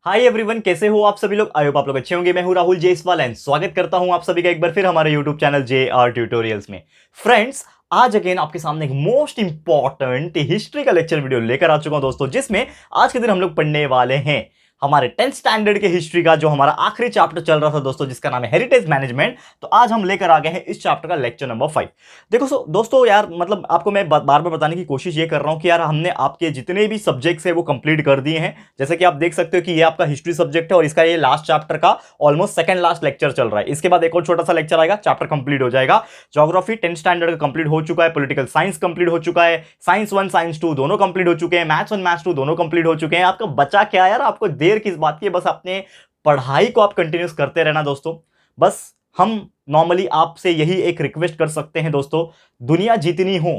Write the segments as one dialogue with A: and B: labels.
A: Hi everyone, कैसे हो आप सभी लोग। आई होप आप लोग अच्छे होंगे। मैं हूं राहुल जयसवाल एंड स्वागत करता हूं आप सभी का एक बार फिर हमारे यूट्यूब चैनल JR ट्यूटोरियल्स में। फ्रेंड्स, आज अगेन आपके सामने एक मोस्ट इंपॉर्टेंट हिस्ट्री का लेक्चर वीडियो लेकर आ चुका हूं दोस्तों, जिसमें आज के दिन हम लोग पढ़ने वाले हैं हमारे 10th स्टैंडर्ड के हिस्ट्री का जो हमारा आखिरी चैप्टर चल रहा था दोस्तों, जिसका नाम है हेरिटेज मैनेजमेंट। तो आज हम लेकर आ गए हैं इस चैप्टर का लेक्चर नंबर 5। देखो दोस्तों, यार मतलब आपको मैं बार बार बताने की कोशिश ये कर रहा हूं कि यार हमने आपके जितने भी सब्जेक्ट्स है वो कंप्लीट कर दिए हैं। जैसे कि आप देख सकते हो कि ये आपका हिस्ट्री सब्जेक्ट है और इसका ये लास्ट चैप्टर का ऑलमोस्ट सेकंड लास्ट लेक्चर चल रहा है। इसके बाद एक और छोटा सा लेक्चर आएगा, चैप्टर कंप्लीट हो जाएगा। ज्योग्राफी 10th स्टैंडर्ड का कंप्लीट हो चुका है, पॉलिटिकल साइंस कंप्लीट हो चुका है, साइंस 1 साइंस 2 दोनों कंप्लीट हो चुके हैं, मैथ्स 1 मैथ्स 2 दोनों कंप्लीट हो चुके हैं। आपका बचा क्या यार, आपको देर किस बात की है, बस अपने पढ़ाई को आप कंटिन्यूस करते रहना दोस्तों। बस हम नॉर्मली आपसे यही एक रिक्वेस्ट कर सकते हैं दोस्तों, दुनिया जीतनी हो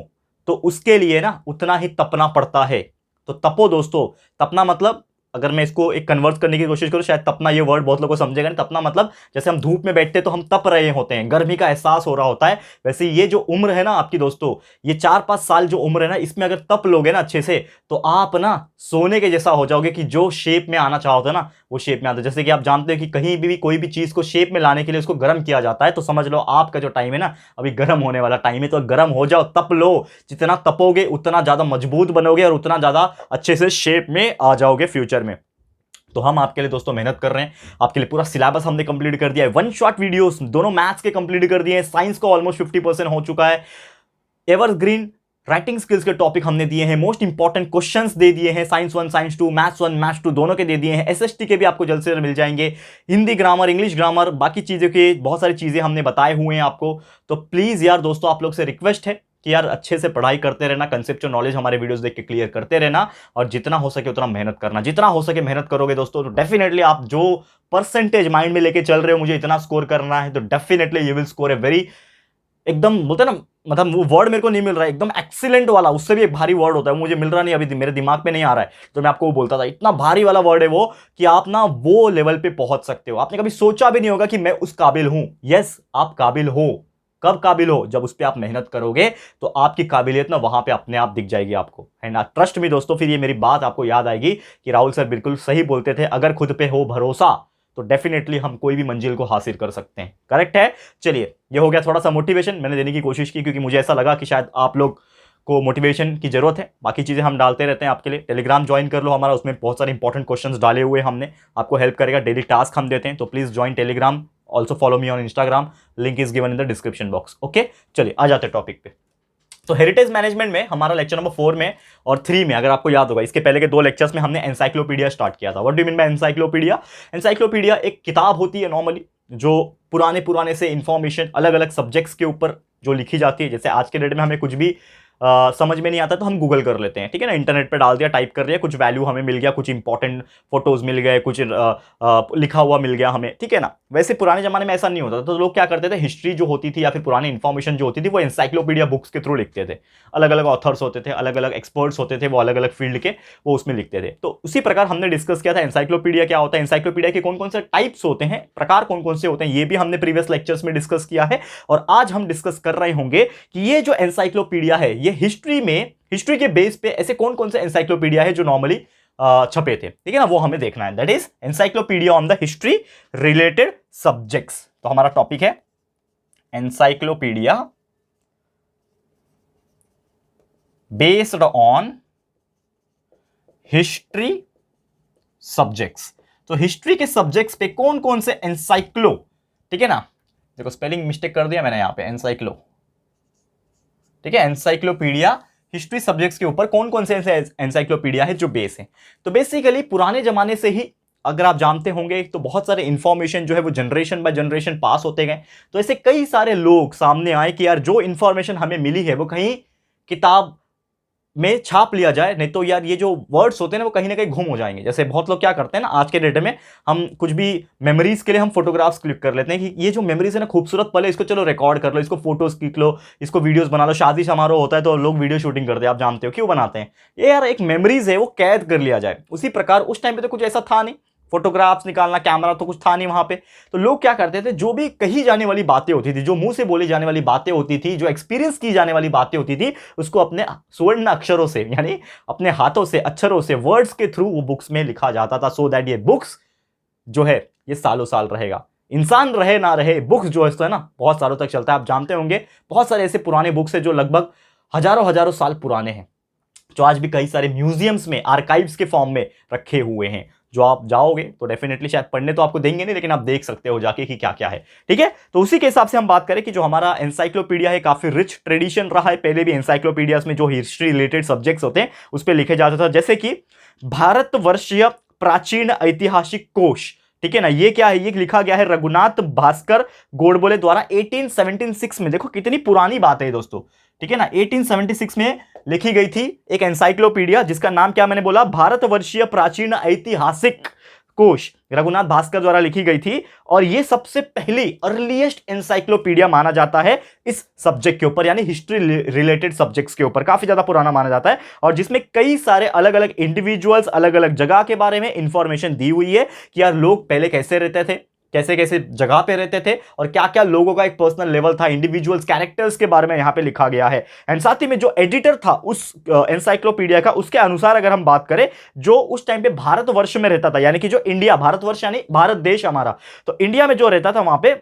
A: तो उसके लिए ना उतना ही तपना पड़ता है। तो तपो दोस्तों। तपना मतलब, अगर मैं इसको एक कन्वर्ट करने की कोशिश करूं, शायद तपना ये वर्ड बहुत लोगों को समझेगा नहीं। तपना मतलब जैसे हम धूप में बैठते तो हम तप रहे होते हैं, गर्मी का एहसास हो रहा होता है। वैसे ये जो उम्र है ना आपकी दोस्तों, ये 4-5 साल जो उम्र है ना, इसमें अगर तप लोगे ना अच्छे से, तो आप ना सोने के जैसा हो जाओगे कि जो शेप में आना चाहते हो ना वो शेप में आता है। जैसे कि आप जानते हो कि कहीं भी कोई भी चीज को शेप में लाने के लिए उसको गर्म किया जाता है, तो समझ लो आपका जो टाइम है ना अभी गर्म होने वाला टाइम है। तो गर्म हो जाओ, तप लो। जितना तपोगे उतना ज्यादा मजबूत बनोगे और उतना ज्यादा अच्छे से शेप में आ जाओगे फ्यूचर में। तो हम आपके लिए दोस्तों मेहनत कर रहे हैं, आपके लिए पूरा सिलेबस हमने कंप्लीट कर दिया है। 1 शॉट वीडियोस दोनों मैथ्स के कंप्लीट कर दिए हैं, साइंस का ऑलमोस्ट 50% हो चुका है। एवरग्रीन राइटिंग स्किल्स के टॉपिक हमने दिए हैं, मोस्ट इंपॉर्टेंट क्वेश्चंस दे दिए हैं, साइंस 1 साइंस 2 मैथ्स 1 मैथ्स 2 दोनों के दे दिए हैं। SST के भी आपको जल्द से जल्द मिल जाएंगे, हिंदी ग्रामर, इंग्लिश ग्रामर, बाकी चीज़ों के बहुत सारी चीज़ें हमने बताए हुए हैं आपको। तो प्लीज़ यार दोस्तों, आप लोग से रिक्वेस्ट है कि यार अच्छे से पढ़ाई करते रहना, कंसेप्चुअल नॉलेज हमारे वीडियोस देख के क्लियर करते रहना, और जितना हो सके उतना मेहनत करना। जितना हो सके मेहनत करोगे दोस्तों तो डेफिनेटली आप जो परसेंटेज माइंड में लेके चल रहे हो, मुझे इतना स्कोर करना है, तो definitely you will score a very, एकदम बोलते हैं ना, मतलब वो वर्ड मेरे को नहीं मिल रहा है, एकदम एक्सीलेंट वाला, उससे भी एक भारी वर्ड होता है, मुझे मिल रहा नहीं अभी, मेरे दिमाग में नहीं आ रहा है। तो मैं आपको वो बोलता था, इतना भारी वाला वर्ड है वो कि आप ना वो लेवल पे पहुंच सकते हो। आपने कभी सोचा भी नहीं होगा कि मैं उस काबिल हूं। यस, आप काबिल हो। कब काबिल हो? जब उस पर आप मेहनत करोगे तो आपकी काबिलियत ना वहां पे अपने आप दिख जाएगी आपको। एंड ट्रस्ट मी दोस्तों, फिर ये मेरी बात आपको याद आएगी कि राहुल सर बिल्कुल सही बोलते थे, अगर खुद पे हो भरोसा तो डेफिनेटली हम कोई भी मंजिल को हासिल कर सकते हैं। करेक्ट है। चलिए, ये हो गया थोड़ा सा मोटिवेशन, मैंने देने की कोशिश की क्योंकि मुझे ऐसा लगा कि शायद आप लोग को मोटिवेशन की जरूरत है। बाकी चीजें हम डालते रहते हैं आपके लिए। टेलीग्राम ज्वाइन कर लो हमारा, उसमें बहुत सारे इंपॉर्टेंट क्वेश्चंस डाले हुए हमने, आपको हेल्प करेगा। डेली टास्क हम देते हैं, तो please join Telegram. Also follow me on Instagram, link is given in the description box. Okay, चलिए आ जाते हैं टॉपिक पे। तो हेरिटेज मैनेजमेंट में हमारा लेक्चर नंबर 4 में और 3 में, अगर आपको याद होगा, इसके पहले के 2 लेक्चर्स में हमने एनसाइक्लोपीडिया स्टार्ट किया था। What do mean by encyclopedia? Encyclopedia एक किताब होती है नॉर्मली, जो पुराने से इंफॉर्मेशन अलग अलग सब्जेक्ट्स के ऊपर जो लिखी जाती है। जैसे आज के डेट में हमें कुछ भी समझ में नहीं आता तो हम गूगल कर लेते हैं, ठीक है ना, इंटरनेट पे डाल दिया, टाइप कर दिया, कुछ वैल्यू हमें मिल गया, कुछ इंपॉर्टेंट फोटोज मिल गए, कुछ लिखा हुआ मिल गया हमें, ठीक है ना। वैसे पुराने जमाने में ऐसा नहीं होता था, तो लोग क्या करते थे, हिस्ट्री जो होती थी या फिर पुरानी इंफॉर्मेशन जो होती थी वो एनसाइक्लोपीडिया बुक्स के थ्रू लिखते थे। अलग अलग ऑथर्स होते थे, अलग अलग एक्सपर्ट्स होते थे, वो अलग अलग फील्ड के, वो उसमें लिखते थे। तो उसी प्रकार हमने डिस्कस किया था एनसाइक्लोपीडिया क्या होता है, एनसाइक्लोपीडिया के कौन कौन से टाइप्स होते हैं, प्रकार कौन कौन से होते हैं, ये भी हमने प्रीवियस लेक्चर्स में डिस्कस किया है। और आज हम डिस्कस कर रहे होंगे कि ये जो एनसाइक्लोपीडिया है, ये हिस्ट्री के बेस पे ऐसे कौन कौन से एनसाइक्लोपीडिया है जो नॉर्मली छपे थे, ठीक है ना, वो हमें देखना है। That is encyclopedia on the history related subjects. तो हमारा टॉपिक है encyclopedia based on history subjects. तो हिस्ट्री के सब्जेक्ट्स पे कौन कौन से एनसाइक्लो, ठीक है ना, देखो स्पेलिंग मिस्टेक कर दिया मैंने यहां पे, एनसाइक्लो, ठीक है, एनसाइक्लोपीडिया हिस्ट्री सब्जेक्ट्स के ऊपर कौन कौन से एनसाइक्लोपीडिया है जो बेस है। तो बेसिकली पुराने जमाने से ही, अगर आप जानते होंगे, तो बहुत सारे इंफॉर्मेशन जो है वो जनरेशन बाय जनरेशन पास होते गए। तो ऐसे कई सारे लोग सामने आए कि यार जो इंफॉर्मेशन हमें मिली है वो कहीं किताब में छाप लिया जाए, नहीं तो यार ये जो वर्ड्स होते हैं ना वो कहीं ना कहीं गुम हो जाएंगे। जैसे बहुत लोग क्या करते हैं ना, आज के डेट में हम कुछ भी मेमोरीज के लिए हम फोटोग्राफ्स क्लिक कर लेते हैं कि ये जो मेमोरीज है ना खूबसूरत पल है, इसको चलो रिकॉर्ड कर लो, इसको फोटोज क्लिक लो, इसको वीडियोस बना लो। शादी समारोह होता है तो लोग वीडियो शूटिंग करते हैं, आप जानते हो क्यों बनाते हैं, ये यार एक मेमोरीज है वो कैद कर लिया जाए। उसी प्रकार उस टाइम पे तो कुछ ऐसा था नहीं, फोटोग्राफ्स निकालना, कैमरा तो कुछ था नहीं वहां पे। तो लोग क्या करते थे, जो भी कही जाने वाली बातें होती थी, जो मुंह से बोली जाने वाली बातें होती थी, जो एक्सपीरियंस की जाने वाली बातें होती थी, उसको अपने स्वर्ण अक्षरों से, यानी अपने हाथों से, अक्षरों से, वर्ड्स के थ्रू वो बुक्स में लिखा जाता था, सो दैट ये बुक्स जो है ये सालों साल रहेगा। इंसान रहे ना रहे, बुक्स जो है ना बहुत सालों तक चलता है। आप जानते होंगे बहुत सारे ऐसे पुराने बुक्स हैं जो लगभग हजारों हजारों साल पुराने हैं, जो आज भी कई सारे म्यूजियम्स में आर्काइव्स के फॉर्म में रखे हुए हैं, जो आप जाओगे तो डेफिनेटली शायद पढ़ने तो आपको देंगे नहीं, लेकिन आप देख सकते हो जाके कि क्या क्या है। ठीक है, तो उसी के हिसाब से हम बात करें कि जो हमारा एनसाइक्लोपीडिया है काफी रिच ट्रेडिशन रहा है। पहले भी एनसाइक्लोपीडियाज में जो हिस्ट्री रिलेटेड सब्जेक्ट्स होते हैं उस पर लिखे जाता था, जैसे कि भारतवर्षीय प्राचीन ऐतिहासिक कोश। ठीक है ना, ये क्या है, ये लिखा गया है रघुनाथ भास्कर गोडबोले द्वारा 1876 में। देखो कितनी पुरानी बात है दोस्तों। ठीक है ना, 1876 में लिखी गई थी एक एनसाइक्लोपीडिया जिसका नाम क्या मैंने बोला, भारतवर्षीय प्राचीन ऐतिहासिक कोश, रघुनाथ भास्कर द्वारा लिखी गई थी। और यह सबसे पहली अर्लीस्ट एनसाइक्लोपीडिया माना जाता है इस सब्जेक्ट के ऊपर, यानी हिस्ट्री रिलेटेड सब्जेक्ट्स के ऊपर काफी ज्यादा पुराना माना जाता है, और जिसमें कई सारे अलग अलग इंडिविजुअल्स, अलग अलग जगह के बारे में इंफॉर्मेशन दी हुई है कि यार लोग पहले कैसे रहते थे, कैसे कैसे जगह पे रहते थे, और क्या क्या लोगों का एक पर्सनल लेवल था, इंडिविजुअल्स कैरेक्टर्स के बारे में यहां पे लिखा गया है। एंड साथ ही में जो एडिटर था उस एनसाइक्लोपीडिया का, उसके अनुसार अगर हम बात करें, जो उस टाइम पे भारतवर्ष में रहता था, यानी कि जो इंडिया, भारतवर्ष यानी भारत देश हमारा, तो इंडिया में जो रहता था वहां पे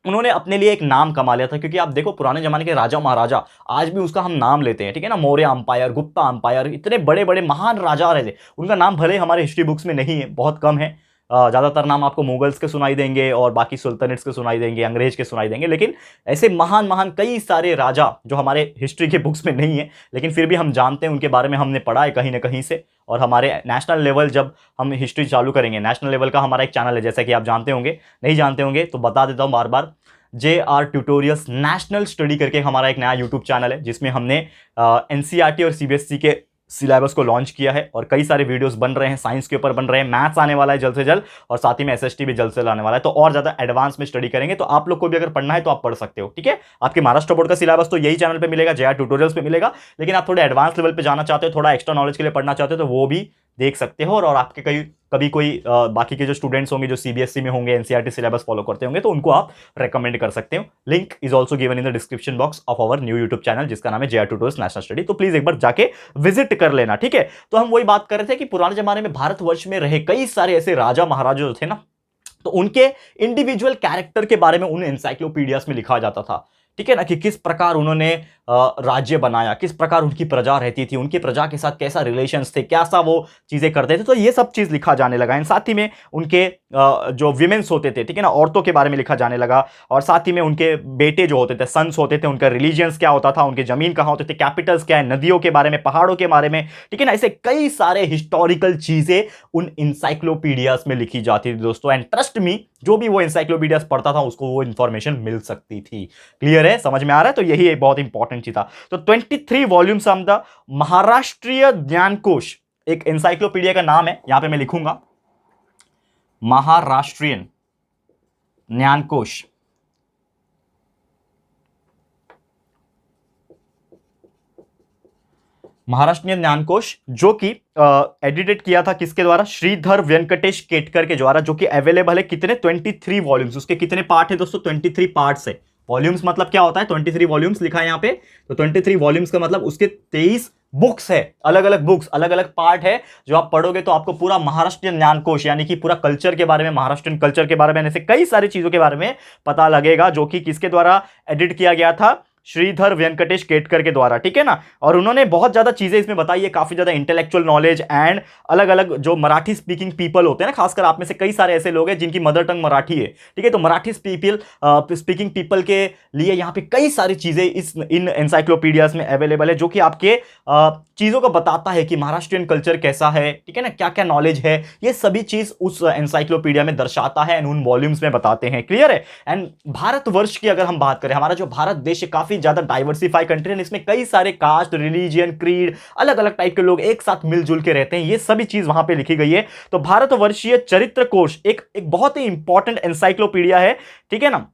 A: उन्होंने अपने लिए एक नाम कमा लिया था। क्योंकि आप देखो पुराने जमाने के राजा महाराजा आज भी उसका हम नाम लेते हैं। ठीक है ना, मौर्य अंपायर, गुप्ता अंपायर, इतने बड़े बड़े महान राजा रहे थे, उनका नाम भले हमारे हिस्ट्री बुक्स में नहीं है, बहुत कम है। ज़्यादातर नाम आपको मुगल्स के सुनाई देंगे और बाकी सुल्तनेट्स के सुनाई देंगे, अंग्रेज के सुनाई देंगे, लेकिन ऐसे महान महान कई सारे राजा जो हमारे हिस्ट्री के बुक्स में नहीं है, लेकिन फिर भी हम जानते हैं, उनके बारे में हमने पढ़ा है कहीं ना कहीं से। और हमारे नेशनल लेवल जब हम हिस्ट्री चालू करेंगे, नेशनल लेवल का हमारा एक चैनल है, जैसा कि आप जानते होंगे, नहीं जानते होंगे तो बता देता हूँ बार बार, JR ट्यूटोरियल्स नेशनल स्टडी करके हमारा एक नया यूट्यूब चैनल है, जिसमें हमने NCERT और CBSE के सिलेबस को लॉन्च किया है, और कई सारे वीडियोस बन रहे हैं, साइंस के ऊपर बन रहे हैं, मैथ्स आने वाला है जल्द से जल्द, और साथ ही में SST भी जल्द से लाने वाला है। तो और ज्यादा एडवांस में स्टडी करेंगे, तो आप लोग को भी अगर पढ़ना है तो आप पढ़ सकते हो। ठीक है, आपके महाराष्ट्र बोर्ड का सिलेबस तो यही चैनल पे मिलेगा, JR ट्यूटोरियल्स पे मिलेगा, लेकिन आप थोड़े एडवांस लेवल पे जाना चाहते हो, थोड़ा एक्स्ट्रा नॉलेज के लिए पढ़ना चाहते हो, तो वो भी देख सकते हो। और आपके कभी कोई बाकी के जो स्टूडेंट्स होंगे जो CBSE में होंगे, NCERT सिलेबस फॉलो करते होंगे, तो उनको आप रेकमेंड कर सकते हो। Link is also given in the description box of our new YouTube channel, जिसका नाम है JR ट्यूटोरियल्स नेशनल स्टडी। तो प्लीज एक बार जाके विजिट कर लेना। ठीक है, तो हम वही बात कर रहे थे कि पुराने जमाने में भारतवर्ष में रहे कई सारे ऐसे राजा महाराजा जो थे ना, तो उनके इंडिविजुअल कैरेक्टर के बारे में उन एनसाइक्लोपीडियाज में लिखा जाता था। ठीक है ना, कि किस प्रकार उन्होंने राज्य बनाया, किस प्रकार उनकी प्रजा रहती थी, उनकी प्रजा के साथ कैसा रिलेशंस थे, कैसा वो चीजें करते थे, तो ये सब चीज लिखा जाने लगा। इन साथ ही में उनके जो विमेन्स होते थे, ठीक है ना, औरतों के बारे में लिखा जाने लगा, और साथ ही में उनके बेटे जो होते थे, सन्स होते थे, उनका रिलीजियंस क्या होता था, उनके जमीन कहाँ होते थे, कैपिटल्स क्या है, नदियों के बारे में, पहाड़ों के बारे में। ठीक है ना, ऐसे कई सारे हिस्टोरिकल चीजें उन इंसाइक्लोपीडियाज में लिखी जाती थी दोस्तों। एंड ट्रस्ट मी, जो भी वो इंसाइक्लोपीडियाज पढ़ता था उसको वो इंफॉर्मेशन मिल सकती थी। क्लियर है, समझ में आ रहा है? तो यही एक बहुत इंपॉर्टेंट चीज था। तो 23 वॉल्यूम्स ऑफ द महाराष्ट्रीय ज्ञानकोश, एक इंसाइक्लोपीडिया का नाम है, यहां पे मैं लिखूंगा महाराष्ट्रीयन ज्ञानकोश। महाराष्ट्रीयन ज्ञानकोश, जो कि एडिटेड किया था किसके द्वारा, श्रीधर वेंकटेश केटकर के द्वारा, जो कि अवेलेबल है कितने, 23 वॉल्यूम्स। उसके कितने पार्ट है दोस्तों, 23 पार्ट्स है। वॉल्यूम्स मतलब क्या होता है, 23 वॉल्यूम्स लिखा है यहाँ पे, तो 23 वॉल्यूम्स का मतलब उसके 23 बुक्स है, अलग अलग बुक्स, अलग अलग पार्ट है, जो आप पढ़ोगे तो आपको पूरा महाराष्ट्रीयन ज्ञानकोश, यानी कि पूरा कल्चर के बारे में, महाराष्ट्रीयन कल्चर के बारे में, ऐसे कई सारी चीजों के बारे में पता लगेगा, जो कि किसके द्वारा एडिट किया गया था, श्रीधर वेंकटेश केटकर के द्वारा। ठीक है ना, और उन्होंने बहुत ज्यादा चीजें इसमें बताई है, काफी ज्यादा इंटेलेक्चुअल नॉलेज, एंड अलग अलग जो मराठी स्पीकिंग पीपल होते हैं ना, खासकर आप में से कई सारे ऐसे लोग हैं जिनकी मदर टंग मराठी है। ठीक है, तो मराठी स्पीकिंग पीपल के लिए यहाँ पे कई सारी चीजें इन एनसाइक्लोपीडियाज में अवेलेबल है, जो कि आपके चीजों को बताता है कि महाराष्ट्रियन कल्चर कैसा है। ठीक है ना, क्या क्या नॉलेज है, ये सभी चीज उस एनसाइक्लोपीडिया में दर्शाता है, एंड उन वॉल्यूम्स में बताते हैं। क्लियर है? एंड भारतवर्ष की अगर हम बात करें, हमारा जो भारत देश है काफी ज्यादा डाइवर्सिफाई कंट्री है, इसमें कई सारे कास्ट, रिलीजियन, क्रीड, अलग अलग टाइप के लोग एक साथ मिलजुल के रहते हैं, ये सभी चीज वहां पे लिखी गई है। तो भारतवर्षीय चरित्र कोश एक बहुत ही इंपॉर्टेंट एनसाइक्लोपीडिया है। ठीक है ना,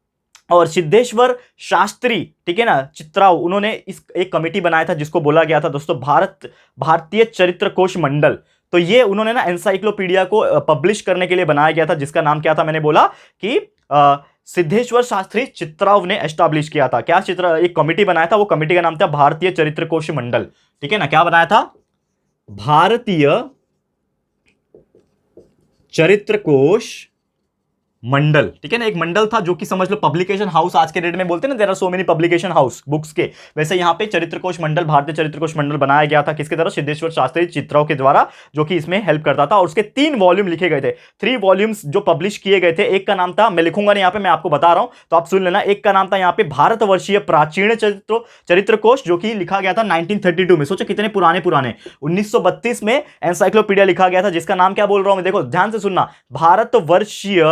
A: और सिद्धेश्वर शास्त्री, ठीक है ना, चित्राव, उन्होंने इस एक कमेटी बनाया था जिसको बोला गया था दोस्तों भारतीय चरित्र कोश मंडल। तो ये उन्होंने ना एनसाइक्लोपीडिया को पब्लिश करने के लिए बनाया गया था, जिसका नाम क्या था, मैंने बोला कि सिद्धेश्वर शास्त्री चित्राव ने एस्टैब्लिश किया था। क्या चित्र, एक कमिटी बनाया था, वो कमिटी का नाम था भारतीय चरित्र कोश मंडल। ठीक है ना, क्या बनाया था, भारतीय चरित्र कोश मंडल। ठीक है ना, एक मंडल था जो कि समझ लो पब्लिकेशन हाउस आज के डेट में बोलते हैं ना, there are so many publication house books के, वैसे यहाँ पे चरित्रकोश मंडल, भारतीय चरित्रकोश मंडल बनाया गया था। किसके द्वारा, सिद्धेश्वर शास्त्री चित्राव के द्वारा, जो कि इसमें हेल्प करता था। और उसके 3 वॉल्यूम लिखे गए थे, 3 वॉल्यूम्स जो पब्लिश किए गए थे। एक का नाम था, मैं लिखूंगा नहीं यहाँ पे, मैं आपको बता रहा हूं तो आप सुन लेना। एक का नाम था यहाँ पे भारतवर्षीय प्राचीन चरित्रकोश, जो कि लिखा गया था 1932 में। सोचो कितने पुराने 1932 में एनसाइक्लोपीडिया लिखा गया था, जिसका नाम क्या बोल रहा हूं मैं, देखो ध्यान से सुनना, भारतवर्षीय,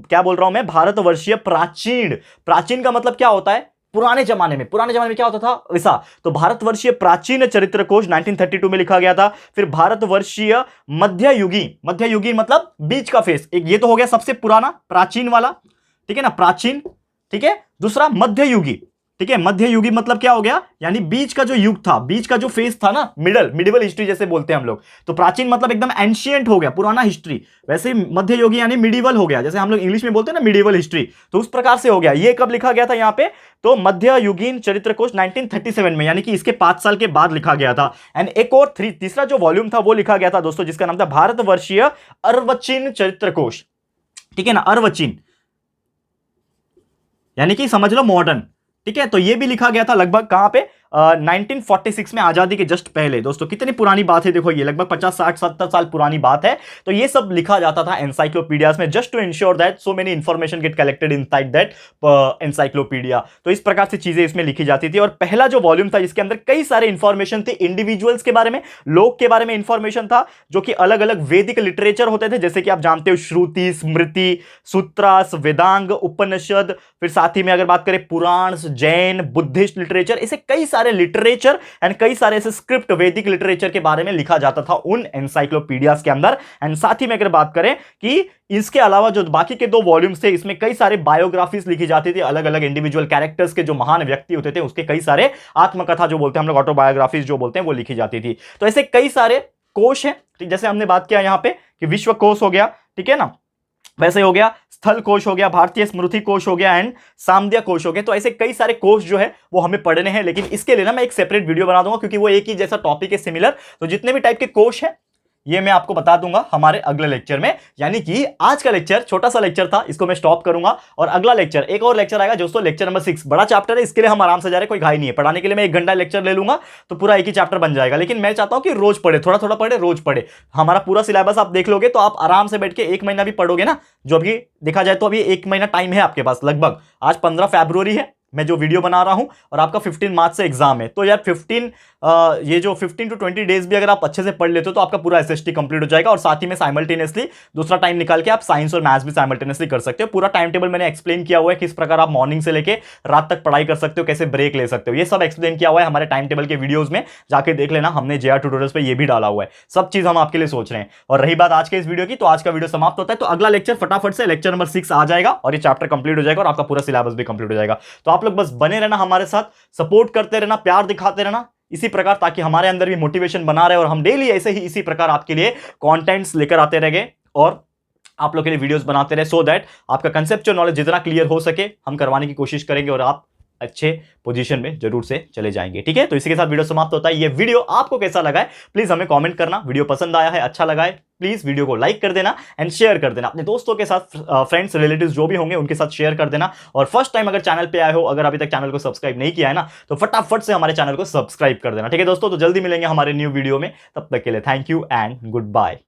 A: क्या बोल रहा हूं मैं, भारतवर्षीय प्राचीन। प्राचीन का मतलब क्या होता है, पुराने जमाने में क्या होता था वैसा। तो भारतवर्षीय प्राचीन चरित्रकोश 1932 में लिखा गया था। फिर भारतवर्षीय मध्ययुगीन मतलब बीच का फेस, एक ये तो हो गया सबसे पुराना प्राचीन वाला, ठीक है ना, प्राचीन। ठीक है, दूसरा मध्ययुगी। ठीक है, मध्ययुगी मतलब क्या हो गया, यानी बीच का जो युग था, बीच का जो फेस था ना, मिडिवल हिस्ट्री जैसे बोलते हैं हम लोग। तो प्राचीन मतलब एकदम एंशिएंट हो गया, पुराना हिस्ट्री। वैसे ही मध्ययुगी यानी मिडिवल हो गया, जैसे हम लोग इंग्लिश में बोलते हैं ना मिडिवल हिस्ट्री, तो उस प्रकार से हो गया। ये कब लिखा गया था यहाँ पे, तो मध्ययुगीन चरित्रकोश 1937 में, यानी कि इसके 5 साल के बाद लिखा गया था। एंड एक और तीसरा जो वॉल्यूम था वो लिखा गया था दोस्तों, जिसका नाम था भारतवर्षीय अर्वाचीन चरित्रकोश। ठीक है ना, अर्वाचीन यानी कि समझ लो मॉडर्न। ठीक है, तो ये भी लिखा गया था लगभग कहां पे, 1946 में, आजादी के जस्ट पहले। दोस्तों कितनी पुरानी बात है, देखो ये लगभग 50, 60, 70 साल पुरानी बात है। तो ये सब लिखा जाता था एनसाइक्लोपीडियाज में, just to ensure that so many information get collected inside that encyclopedia. तो इस प्रकार से चीजें इसमें लिखी जाती थी। और पहला जो वॉल्यूम था, जिसके अंदर कई सारे इंफॉर्मेशन थे, इंडिविजुअल्स के बारे में, लोग के बारे में इंफॉर्मेशन था, जो कि अलग अलग वैदिक लिटरेचर होते थे, जैसे कि आप जानते हो श्रुति, स्मृति, सूत्रास, वेदांग, उपनिषद, फिर साथ ही में अगर बात करें पुराण, जैन, बुद्धिस्ट लिटरेचर, ऐसे कई सारे लिटरेचर एंड कई सारे ऐसे स्क्रिप्ट वैदिक लिटरेचर के बारे में लिखा जाता था उन एनसाइक्लोपीडियाज के अंदर। एंड साथ ही में अगर बात करें कि इसके अलावा जो बाकी के 2 वॉल्यूम्स थे, इसमें कई सारे बायोग्राफीज लिखी जाती थी, अलग अलग इंडिविजुअल कैरेक्टर्स के, जो महान व्यक्ति होते थे उसके कई सारे आत्मकथा जो बोलते हैं हम लोग, ऑटोबायोग्राफीज जो बोलते हैं, वो लिखी जाती थी। तो ऐसे कई सारे कोश हैं, जैसे हमने बात किया यहां पे कि विश्व कोश हो गया, ठीक है ना, वैसे हो गया स्थल कोश हो गया, भारतीय स्मृति कोश हो गया, एंड सामध्य कोश हो गया। तो ऐसे कई सारे कोश जो है वो हमें पढ़ने हैं, लेकिन इसके लिए ना मैं एक सेपरेट वीडियो बना दूंगा, क्योंकि वो एक ही जैसा टॉपिक है, सिमिलर। तो जितने भी टाइप के कोश है ये मैं आपको बता दूंगा हमारे अगले लेक्चर में। यानी कि आज का लेक्चर छोटा सा लेक्चर था, इसको मैं स्टॉप करूंगा, और अगला लेक्चर, एक और लेक्चर आएगा दोस्तों, लेक्चर नंबर 6, बड़ा चैप्टर है, इसके लिए हम आराम से जा रहे हैं, कोई घाई नहीं है। पढ़ाने के लिए मैं 1 घंटा लेक्चर ले लूंगा तो पूरा एक ही चैप्टर बन जाएगा, लेकिन मैं चाहता हूं कि रोज पढ़े, थोड़ा थोड़ा पढ़े, रोज पढ़े। हमारा पूरा सिलेबस आप देख लोगे तो आप आराम से बैठ के 1 महीना भी पढ़ोगे ना, जो अभी देखा जाए तो अभी 1 महीना टाइम है आपके पास लगभग। आज 15 फरवरी है, मैं जो वीडियो बना रहा हूं, और आपका 15 मार्च से एग्जाम है। तो यार 15 ये जो 15 to 20 डेज भी अगर आप अच्छे से पढ़ लेते हो तो आपका पूरा एसएसटी कंप्लीट हो जाएगा। और साथ ही में साइमल्टेनियसली दूसरा टाइम निकाल के आप साइंस और मैथ्स भी साइमल्टेनियसली कर सकते हो। पूरा टाइम टेबल मैंने एक्सप्लेन किया हुआ है, किस प्रकार आप मॉर्निंग से लेके रात तक पढ़ाई कर सकते हो, कैसे ब्रेक ले सकते हो, ये सब एक्सप्लेन किया हुआ है हमारे टाइम टेबल के वीडियोज में, जाके देख लेना। हमने जेआर ट्यूटोरियल्स पे ये भी डाला हुआ है, सब चीज हम आपके लिए सोच रहे हैं। और रही बात आज के इस वीडियो की, तो आज का वीडियो समाप्त होता है, तो अगला लेक्चर फटाफट से लेक्चर नंबर 6 आ जाएगा और ये चैप्टर कंप्लीट हो जाएगा और आपका पूरा सिलेबस भी कंप्लीट हो जाएगा। तो आप लोग बस बने रहना हमारे साथ, सपोर्ट करते रहना, प्यार दिखाते रहना इसी प्रकार, ताकि हमारे अंदर भी मोटिवेशन बना रहे और हम डेली ऐसे ही इसी प्रकार आपके लिए कंटेंट्स लेकर आते रहेंगे और आप लोग के लिए वीडियोस बनाते रहे, सो दैट आपका कंसेप्चुअल नॉलेज जितना क्लियर हो सके हम करवाने की कोशिश करेंगे और आप अच्छे पोजीशन में जरूर से चले जाएंगे। ठीक है, तो इसी के साथ वीडियो समाप्त होता है। ये वीडियो आपको कैसा लगा है प्लीज हमें कमेंट करना, वीडियो पसंद आया है, अच्छा लगा है, प्लीज वीडियो को लाइक कर देना एंड शेयर कर देना अपने दोस्तों के साथ, फ्रेंड्स रिलेटिव्स जो भी होंगे उनके साथ शेयर कर देना। और फर्स्ट टाइम अगर चैनल पे आए हो, अगर अभी तक चैनल को सब्सक्राइब नहीं किया है ना, तो फटाफट से हमारे चैनल को सब्सक्राइब कर देना। ठीक है दोस्तों, तो जल्दी मिलेंगे हमारे न्यू वीडियो में, तब तक के लिए thank you and good bye.